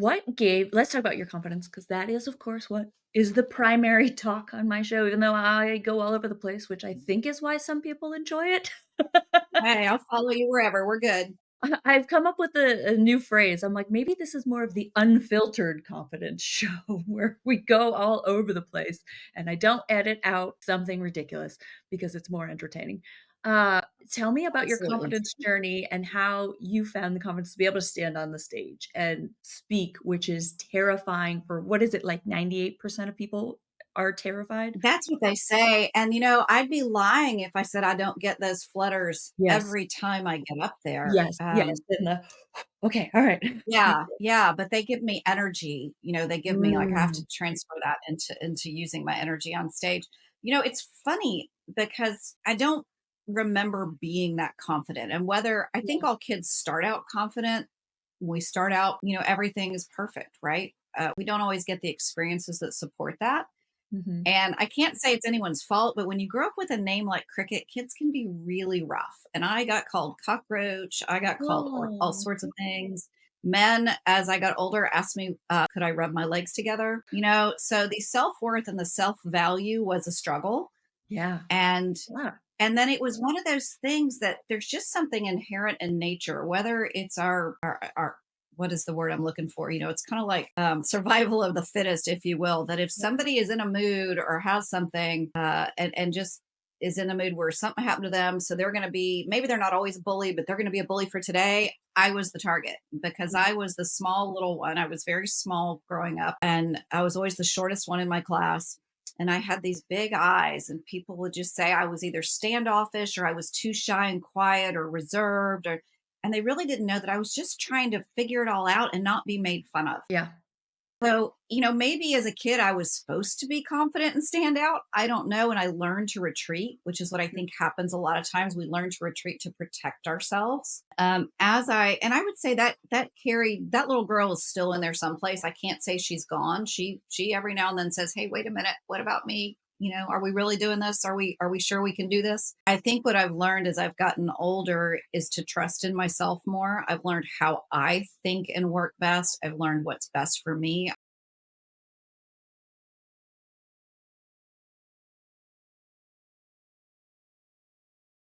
Let's talk about your confidence, because that is, of course, what is the primary talk on my show, even though I go all over the place, which I think is why some people enjoy it. Hey, I'll follow you wherever. We're good. I've come up with a new phrase. I'm like, maybe this is more of the unfiltered confidence show where we go all over the place and I don't edit out something ridiculous because it's more entertaining. Uh, Tell me about your Absolutely. confidence journey and how you found the confidence to be able to stand on the stage and speak, which is terrifying for what is it, like 98% of people are terrified? That's what they say. And, I'd be lying if I said I don't get those flutters Yes, every time I get up there. yes, yes. And the, okay, all right. Yeah, yeah, but they give me energy. They give me like I have Mm, to transfer that into using my energy on stage. It's funny because I don't remember being that confident. And whether I think yeah. all kids start out confident, when we start out, everything is perfect, right? We don't always get the experiences that support that. Mhm. And I can't say it's anyone's fault, but when you grow up with a name like Cricket, kids can be really rough. And I got called cockroach. I got called all Oh. sorts of things. Men, as I got older, asked me, could I rub my legs together? So the self worth and the self value was a struggle. Yeah. And Yeah. and then it was one of those things that there's just something inherent in nature, whether it's our what is the word I'm looking for? It's kind of like survival of the fittest, if you will. That if Yeah. somebody is in a mood or has something, and just is in a mood where something happened to them, so they're going to be, maybe they're not always a bully, but they're going to be a bully for today. I was the target because Yeah. I was the small little one. I was very small growing up, and I was always the shortest one in my class, and I had these big eyes, and people would just say I was either standoffish or I was too shy and quiet or reserved, and they really didn't know that I was just trying to figure it all out and not be made fun of. Yeah. So, maybe as a kid I was supposed to be confident and stand out. I don't know. And I learned to retreat, which is what I think happens a lot of times. We learn to retreat to protect ourselves. And I would say that little girl is still in there someplace. I can't say she's gone. She every now and then says, "Hey, wait a minute. What about me? Are we really doing this? Are we sure we can do this?" I think what I've learned as I've gotten older is to trust in myself more. I've learned how I think and work best. I've learned what's best for me.